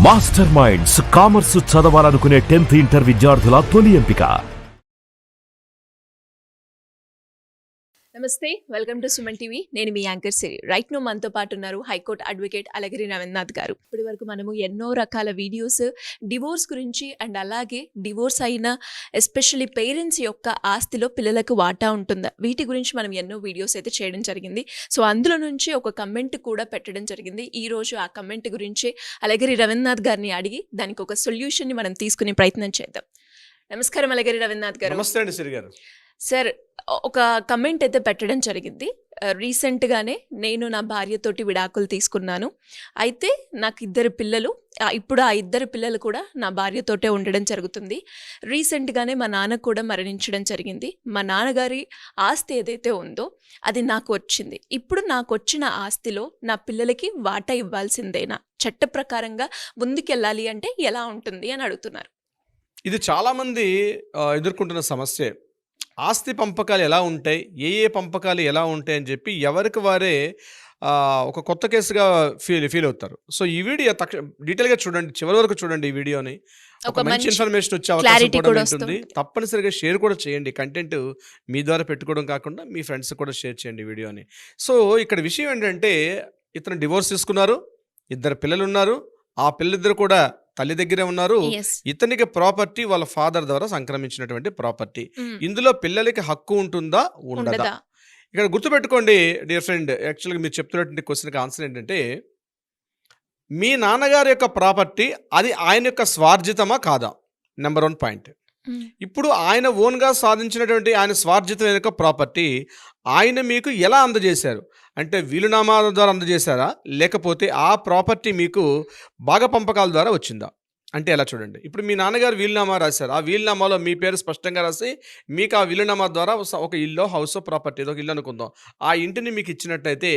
Master minds commerce చదవాలనుకునే 10th inter విద్యార్థుల తొలి ఎంపిక. నమస్తే, వెల్కమ్ టు సుమన్ టీవీ. నేను మీ యాంకర్ సిరి. రైట్ నో మనతో పాటు ఉన్నారు హైకోర్టు అడ్వకేట్ అలగిరి రవీంద్రనాథ్ గారు. ఇప్పటి వరకు మనము ఎన్నో రకాల వీడియోస్ డివోర్స్ గురించి అండ్ అలాగే డివోర్స్ అయిన ఎస్పెషల్లీ పేరెంట్స్ యొక్క ఆస్తిలో పిల్లలకు వాటా ఉంటుందా, వీటి గురించి మనం ఎన్నో వీడియోస్ అయితే చేయడం జరిగింది. సో అందులో నుంచి ఒక కమెంట్ కూడా పెట్టడం జరిగింది. ఈ రోజు ఆ కమెంట్ గురించి అలగిరి రవీంద్రనాథ్ గారిని అడిగి దానికి ఒక సొల్యూషన్ని మనం తీసుకునే ప్రయత్నం చేద్దాం. నమస్కారం అలగిరి రవీంద్రనాథ్ గారు. నమస్తే అండి సిరి గారు. సార్, ఒక కమెంట్ అయితే పెట్టడం జరిగింది. రీసెంట్గానే నేను నా భార్యతోటి విడాకులు తీసుకున్నాను. అయితే నాకు ఇద్దరు పిల్లలు. ఇప్పుడు ఆ ఇద్దరు పిల్లలు కూడా నా భార్యతోటే ఉండడం జరుగుతుంది. రీసెంట్గానే మా నాన్న కూడా మరణించడం జరిగింది. మా నాన్నగారి ఆస్తి ఏదైతే ఉందో అది నాకు వచ్చింది. ఇప్పుడు నాకు వచ్చిన ఆస్తిలో నా పిల్లలకి వాటా ఇవ్వాల్సిందేనా? చట్ట ప్రకారంగా ముందుకెళ్ళాలి అంటే ఎలా ఉంటుంది అని అడుగుతున్నారు. ఇది చాలామంది ఎదుర్కొంటున్న సమస్యే. ఆస్తి పంపకాలు ఎలా ఉంటాయి, ఏ పంపకాలు ఎలా ఉంటాయి అని చెప్పి ఎవరికి వారే ఒక కొత్త కేసుగా ఫీల్ అవుతారు. సో ఈ వీడియో డీటెయిల్గా చూడండి, చివరి వరకు చూడండి ఈ వీడియోని. ఒక మంచి ఇన్ఫర్మేషన్ వచ్చే అవకాశం కూడా ఉంటుంది. తప్పనిసరిగా షేర్ కూడా చేయండి. కంటెంట్ మీ ద్వారా పెట్టుకోవడం కాకుండా మీ ఫ్రెండ్స్ కూడా షేర్ చేయండి వీడియోని. సో ఇక్కడ విషయం ఏంటంటే, ఇతను డివోర్స్ తీసుకున్నారు, ఇద్దరు పిల్లలు ఉన్నారు. ఆ పిల్లలిద్దరు కూడా తల్లి దగ్గరే ఉన్నారు. ఇతనికి ప్రాపర్టీ వాళ్ళ ఫాదర్ ద్వారా సంక్రమించినటువంటి ప్రాపర్టీ. ఇందులో పిల్లలకి హక్కు ఉంటుందా ఉండదా? ఇక్కడ గుర్తుపెట్టుకోండి డియర్ ఫ్రెండ్, యాక్చువల్గా మీరు చెప్తున్నటువంటి క్వశ్చన్కి ఆన్సర్ ఏంటంటే, మీ నాన్నగారి యొక్క ప్రాపర్టీ అది ఆయన యొక్క స్వార్జితమా కాదా? Number 1 point. ఇప్పుడు ఆయన ఓన్గా సాధించినటువంటి ఆయన స్వార్జితం యొక్క ప్రాపర్టీ ఆయన మీకు ఎలా అందజేశారు? అంటే వీలునామా ద్వారా అందజేశారా, లేకపోతే ఆ ప్రాపర్టీ మీకు భాగపంపకాల ద్వారా వచ్చిందా? అంటే ఎలా చూడండి, ఇప్పుడు మీ నాన్నగారు వీలునామా రాశారు. ఆ వీలునామాలో మీ పేరు స్పష్టంగా రాసి మీకు ఆ వీలునామా ద్వారా ఒక ఇల్లు, హౌస్, ప్రాపర్టీ, ఒక ఇల్లు అనుకుందాం, ఆ ఇంటిని మీకు ఇచ్చినట్టయితే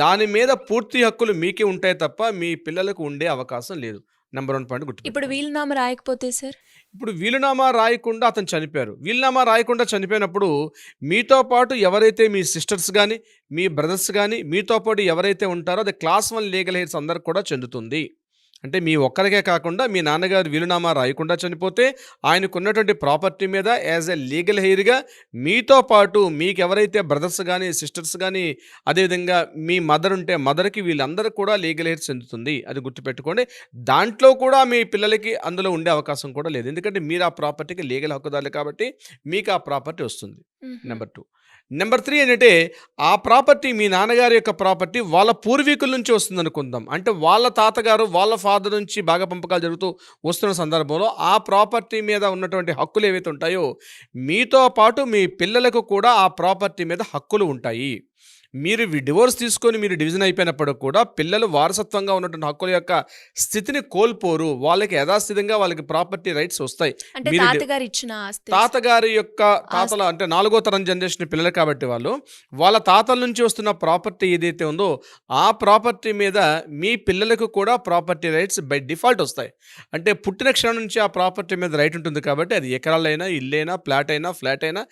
దాని మీద పూర్తి హక్కులు మీకే ఉంటాయి తప్ప మీ పిల్లలకు ఉండే అవకాశం లేదు. నెంబర్ 1 పాయింట్ గుర్తు. ఇప్పుడు వీలునామా రాయకపోతే సార్? ఇప్పుడు వీలునామా రాయకుండా అతను చనిపోయారు. వీలునామా రాయకుండా చనిపోయినప్పుడు మీతో పాటు ఎవరైతే మీ సిస్టర్స్ కానీ మీ బ్రదర్స్ కానీ మీతో పాటు ఎవరైతే ఉంటారో అది క్లాస్ 1 లీగల్ హెయిర్స్ అందరికి కూడా చెందుతుంది. అంటే మీ ఒక్కరికే కాకుండా మీ నాన్నగారు వీలునామా రాయకుండా చనిపోతే ఆయనకున్నటువంటి ప్రాపర్టీ మీద యాజ్ ఎ లీగల్ హెయిర్గా మీతో పాటు మీకు ఎవరైతే బ్రదర్స్ కానీ సిస్టర్స్ కానీ అదేవిధంగా మీ మదర్ ఉంటే మదర్కి వీళ్ళందరూ కూడా లీగల్ హెయిర్ చెందుతుంది. అది గుర్తుపెట్టుకోండి. దాంట్లో కూడా మీ పిల్లలకి అందులో ఉండే అవకాశం కూడా లేదు. ఎందుకంటే మీరు ఆ ప్రాపర్టీకి లీగల్ హక్కుదారులు కాబట్టి మీకు ఆ ప్రాపర్టీ వస్తుంది. నెంబర్ 2. నెంబర్ 3 ఏంటంటే, ఆ ప్రాపర్టీ మీ నాన్నగారి యొక్క ప్రాపర్టీ వాళ్ళ పూర్వీకుల నుంచి వస్తుంది అనుకుందాం. అంటే వాళ్ళ తాతగారు వాళ్ళ ఫాదర్ నుంచి బాగా పంపకాలు జరుగుతూ వస్తున్న సందర్భంలో ఆ ప్రాపర్టీ మీద ఉన్నటువంటి హక్కులు ఏవైతే ఉంటాయో మీతో పాటు మీ పిల్లలకు కూడా ఆ ప్రాపర్టీ మీద హక్కులు ఉంటాయి. మీరు డివోర్స్ తీసుకొని మీరు డివిజన్ అయిపోయినప్పుడు కూడా పిల్లలు వారసత్వంగా ఉన్నటువంటి హక్కుల యొక్క స్థితిని కోల్పోరు. వాళ్ళకి యథాస్థితంగా వాళ్ళకి ప్రాపర్టీ రైట్స్ వస్తాయి. తాతగారి యొక్క తాతల అంటే 4వ తరం జనరేషన్ పిల్లలు కాబట్టి వాళ్ళ తాతల నుంచి వస్తున్న ప్రాపర్టీ ఏదైతే ఉందో ఆ ప్రాపర్టీ మీద మీ పిల్లలకు కూడా ప్రాపర్టీ రైట్స్ బై డిఫాల్ట్ వస్తాయి. అంటే పుట్టిన క్షణం నుంచి ఆ ప్రాపర్టీ మీద రైట్ ఉంటుంది కాబట్టి అది ఎకరాలైనా, ఇల్లైనా, ఫ్లాట్ అయినా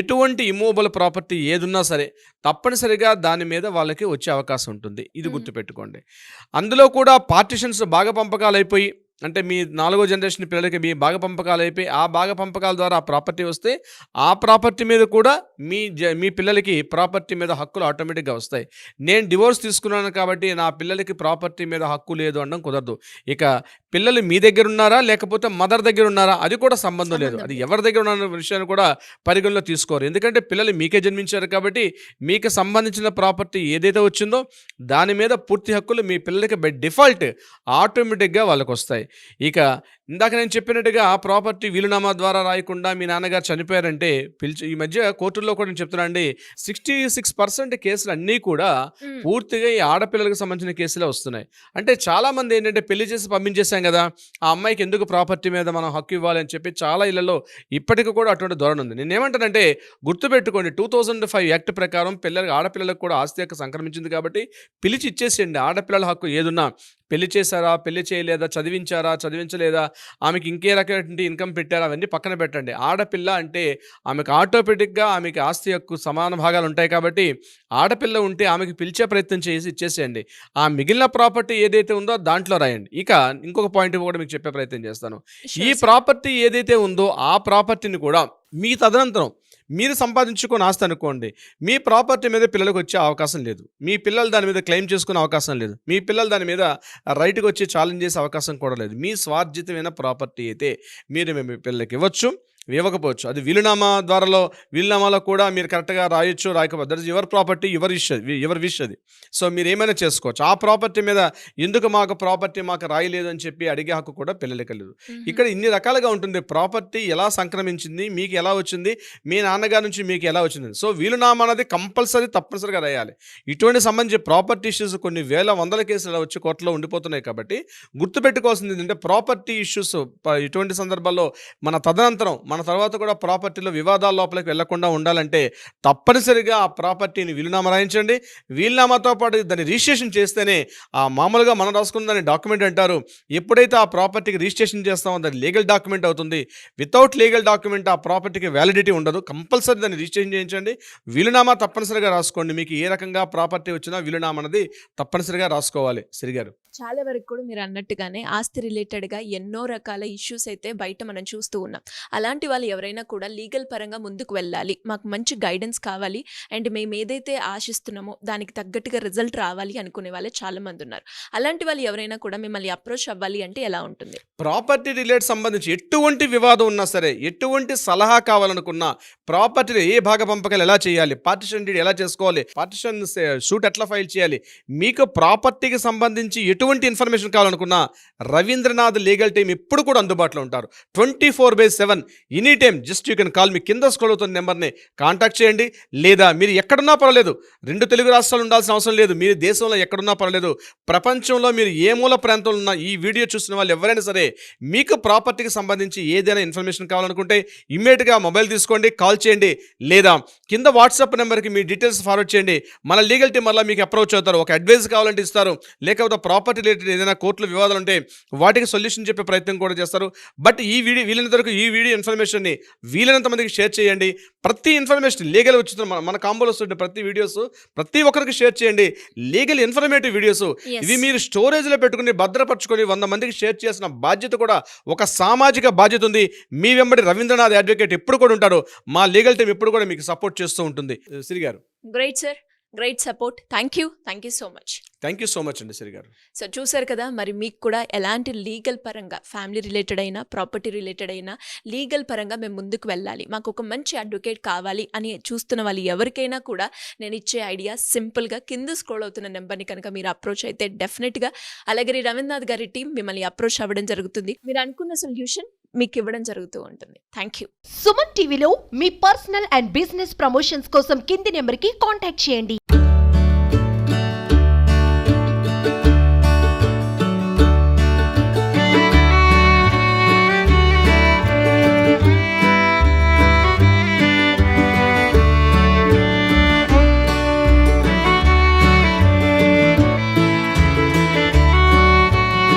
ఎటువంటి ఇమూవబుల్ ప్రాపర్టీ ఏదున్నా సరే తప్పనిసరిగా దాని మీద వాళ్ళకి వచ్చే అవకాశం ఉంటుంది. ఇది గుర్తుపెట్టుకోండి. అందులో కూడా పార్టిషన్స్ బాగా పంపకాలు అయిపోయి, అంటే మీ 4వ జనరేషన్ పిల్లలకి మీ బాగా పంపకాలు అయిపోయి ఆ బాగా పంపకాల ద్వారా ఆ ప్రాపర్టీ వస్తే ఆ ప్రాపర్టీ మీద కూడా మీ పిల్లలకి ప్రాపర్టీ మీద హక్కులు ఆటోమేటిక్గా వస్తాయి. నేను డివోర్స్ తీసుకున్నాను కాబట్టి నా పిల్లలకి ప్రాపర్టీ మీద హక్కు లేదు అనడం కుదరదు. ఇక పిల్లలు మీ దగ్గర ఉన్నారా లేకపోతే మదర్ దగ్గర ఉన్నారా అది కూడా సంబంధం లేదు. అది ఎవరి దగ్గర ఉన్న విషయాన్ని కూడా పరిగణలో తీసుకోరు. ఎందుకంటే పిల్లలు మీకే జన్మించారు కాబట్టి మీకు సంబంధించిన ప్రాపర్టీ ఏదైతే వచ్చిందో దాని మీద పూర్తి హక్కులు మీ పిల్లలకి బై డిఫాల్ట్ ఆటోమేటిక్గా వాళ్ళకి వస్తాయి. ఇక ఇందాక నేను చెప్పినట్టుగా ఆ ప్రాపర్టీ వీలునామా ద్వారా రాయకుండా మీ నాన్నగారు చనిపోయారంటే ఈ మధ్య కోర్టుల్లో కూడా నేను చెప్తున్నా అండి, 66% కేసులు అన్నీ కూడా పూర్తిగా ఈ ఆడపిల్లలకు సంబంధించిన కేసులే వస్తున్నాయి. అంటే చాలామంది ఏంటంటే పెళ్లి చేసి పంపించేశాం కదా, ఆ అమ్మాయికి ఎందుకు ప్రాపర్టీ మీద మనం హక్కు ఇవ్వాలి అని చెప్పి చాలా ఇళ్లలో ఇప్పటికీ కూడా అటువంటి ధోరణి ఉంది. నేనేమంటానంటే గుర్తుపెట్టుకోండి, 2005 యాక్ట్ ప్రకారం ఆడపిల్లలకు కూడా ఆస్తి హక్కు సంక్రమించింది కాబట్టి పిలిచి ఇచ్చేసేయండి. ఆడపిల్లల హక్కు ఏదున్నా పెళ్లి చేశారా, పెళ్లి చేయలేదా, చదివించారా, చదివించలేదా, ఆమెకి ఇంకే రకమైన ఇన్కమ్ పెట్టారా, అవన్నీ పక్కన పెట్టండి. ఆడపిల్ల అంటే ఆమెకు ఆటోమేటిక్గా ఆమెకి ఆస్తి హక్కు సమాన భాగాలు ఉంటాయి కాబట్టి ఆడపిల్ల ఉంటే ఆమెకి పిలిచే ప్రయత్నం చేసి ఇచ్చేసేయండి. ఆ మిగిలిన ప్రాపర్టీ ఏదైతే ఉందో దాంట్లో రాయండి. ఇక ఇంకొక పాయింట్ కూడా మీకు చెప్పే ప్రయత్నం చేస్తాను. ఈ ప్రాపర్టీ ఏదైతే ఉందో ఆ ప్రాపర్టీని కూడా మీ తదనంతరం మీరు సంపాదించుకొని ఆస్తి అనుకోండి, మీ ప్రాపర్టీ మీద పిల్లలకు వచ్చే అవకాశం లేదు. మీ పిల్లలు దాని మీద క్లెయిమ్ చేసుకునే అవకాశం లేదు. మీ పిల్లలు దాని మీద రైట్కి వచ్చి ఛాలెంజ్ చేసే అవకాశం కూడా లేదు. మీ స్వార్జితమైన ప్రాపర్టీ అయితే మీరు మీ పిల్లలకి ఇవ్వకపోవచ్చు. అది వీలునామాలో కూడా మీరు కరెక్ట్గా రాయొచ్చు, రాయకపోవచ్చు. That is your property, your wish అది. సో మీరు ఏమైనా చేసుకోవచ్చు. ఆ ప్రాపర్టీ మీద ఎందుకు మాకు రాయలేదు అని చెప్పి అడిగే హక్కు కూడా పిల్లలకి లేదు. ఇక్కడ ఇన్ని రకాలుగా ఉంటుంది. ప్రాపర్టీ ఎలా సంక్రమించింది, మీకు ఎలా వచ్చింది, మీ నాన్నగారి నుంచి మీకు ఎలా వచ్చింది. సో వీలునామా అనేది తప్పనిసరిగా రాయాలి. ఇటువంటి సంబంధించి ప్రాపర్టీ ఇష్యూస్ కొన్ని వందల కేసులు వచ్చి కోర్టులో ఉండిపోతున్నాయి. కాబట్టి గుర్తుపెట్టుకోవాల్సింది ఏంటంటే ప్రాపర్టీ ఇష్యూస్ ఇటువంటి సందర్భాల్లో మన తదనంతరం మన తర్వాత కూడా ప్రాపర్టీలో వివాదాల లోపలికి వెళ్లకుండా ఉండాలంటే తప్పనిసరిగా ఆ ప్రాపర్టీని వీలునామా రాయించండి. వీలునామాతో పాటు దాన్ని రిజిస్ట్రేషన్ చేస్తేనే ఆ మామూలుగా మనం రాసుకున్న దాన్ని డాక్యుమెంట్ అంటారు. ఎప్పుడైతే ఆ ప్రాపర్టీకి రిజిస్ట్రేషన్ చేస్తామో దాన్ని లీగల్ డాక్యుమెంట్ అవుతుంది. వితౌట్ లీగల్ డాక్యుమెంట్ ఆ ప్రాపర్టీకి వ్యాలిడిటీ ఉండదు. కంపల్సరీ దాన్ని రిజిస్ట్రేషన్ చేయించండి. వీలునామా తప్పనిసరిగా రాసుకోండి. మీకు ఏ రకంగా ప్రాపర్టీ వచ్చినా వీలునామా అనేది తప్పనిసరిగా రాసుకోవాలి. సిరిగారు, చాలా వరకు కూడా మీరు అన్నట్టుగానే ఆస్తి రిలేటెడ్గా ఎన్నో రకాల ఇష్యూస్ అయితే బయట మనం చూస్తూ ఉన్నాం. అలాంటి వాళ్ళు ఎవరైనా కూడా లీగల్ పరంగా ముందుకు వెళ్ళాలి, మాకు మంచి గైడెన్స్ కావాలి అండ్ మేము ఏదైతే ఆశిస్తున్నామో దానికి తగ్గట్టుగా రిజల్ట్ రావాలి అనుకునే వాళ్ళే చాలా మంది ఉన్నారు. అలాంటి వాళ్ళు ఎవరైనా కూడా మిమ్మల్ని అప్రోచ్ అవ్వాలి అంటే ఎలా ఉంటుంది? ప్రాపర్టీ రిలేటెడ్ సంబంధించి ఎటువంటి వివాదం ఉన్నా సరే, ఎటువంటి సలహా కావాలనుకున్నా, ప్రాపర్టీలో ఏ భాగ పంపకాలు ఎలా చేయాలి, పార్టిషన్ డీడ్ ఎలా చేసుకోవాలి, పార్టిషన్ షూట్ ఎట్లా ఫైల్ చేయాలి, మీకు ప్రాపర్టీకి సంబంధించి ఎటువంటి ఇన్ఫర్మేషన్ కావాలనుకున్నా రవీంద్రనాథ్ లీగల్ టీమ్ ఎప్పుడు కూడా అందుబాటులో ఉంటారు. 24/7 any time. Just you can call me. కింద స్క్రోల్ అవుతున్న నెంబర్ని కాంటాక్ట్ చేయండి. లేదా మీరు ఎక్కడున్నా పర్వాలేదు, 2 తెలుగు రాష్ట్రాలు ఉండాల్సిన అవసరం లేదు. మీరు దేశంలో ఎక్కడున్నా పర్వాలేదు, ప్రపంచంలో మీరు ఏ మూల ప్రాంతంలో ఉన్నా ఈ వీడియో చూసిన వాళ్ళు ఎవరైనా సరే మీకు ప్రాపర్టీకి సంబంధించి ఏదైనా ఇన్ఫర్మేషన్ కావాలనుకుంటే ఇమ్మీడియట్గా మొబైల్ తీసుకోండి, కాల్ చేయండి. లేదా కింద వాట్సాప్ నెంబర్కి మీ డీటెయిల్స్ ఫార్వర్డ్ చేయండి. మన లీగల్ టీం వల్ల మీకు అప్రోచ్ అవుతారు. ఒక అడ్వైస్ కావాలంటే ఇస్తారు. లేకపోతే ప్రాపర్టీ రిలేటెడ్ ఏదైనా కోర్టులో వివాదాలు ఉంటే వాటికి సొల్యూషన్ చెప్పే ప్రయత్నం కూడా చేస్తారు. బట్ వీలైనంత వరకు ఈ వీడియో ఇన్ఫర్మేషన్ని వీలైనంత మందికి షేర్ చేయండి. ప్రతి ఇన్ఫర్మేషన్ లీగల్ వచ్చిన మన కాంబోలో వస్తుంటే ప్రతి వీడియోస్ ప్రతి ఒక్కరికి షేర్ చేయండి. లీగల్ ఇన్ఫర్మేటివ్ వీడియోస్ ఇవి మీరు స్టోరేజ్లో పెట్టుకుని భద్రపరచుకొని 100 మందికి షేర్ చేసిన బాధ్యత కూడా ఒక సామాజిక బాధ్యత ఉంది. మీ వెంబడి రవీంద్రనాథ్ అడ్వకేట్ ఎప్పుడు కూడా ఉంటారు. మా లీగల్ టీం ఎప్పుడు కూడా మీకు సపోర్ట్ చేస్తూ ఉంటుంది. సిరి గారు, great sir, great support. Thank you so much. Thank you so much అండి సిరి గారు. సో చూసారు కదా, మరి మీకు కూడా ఎలాంటి లీగల్ పరంగా ఫ్యామిలీ రిలేటెడ్ అయినా ప్రాపర్టీ రిలేటెడ్ అయినా లీగల్ పరంగా మేము ముందుకు వెళ్ళాలి, మాకు ఒక మంచి అడ్వకేట్ కావాలి అని చూస్తున్న వాళ్ళు ఎవరికైనా కూడా నేను ఇచ్చే ఐడియా సింపుల్గా కింద స్క్రోల్ అవుతున్న నెంబర్ని కనుక మీరు అప్రోచ్ అయితే డెఫినెట్గా అలాగే రవీంద్రనాథ్ గారి టీం మిమ్మల్ని అప్రోచ్ అవ్వడం జరుగుతుంది. మీరు అనుకున్న సొల్యూషన్ మీకు ఇవ్వడం జరుగుతూ ఉంటుంది. Thank you. సుమన్ టీవీలో మీ పర్సనల్ అండ్ బిజినెస్ ప్రమోషన్స్ కోసం కింది నెంబర్కి కాంటాక్ట్ చేయండి.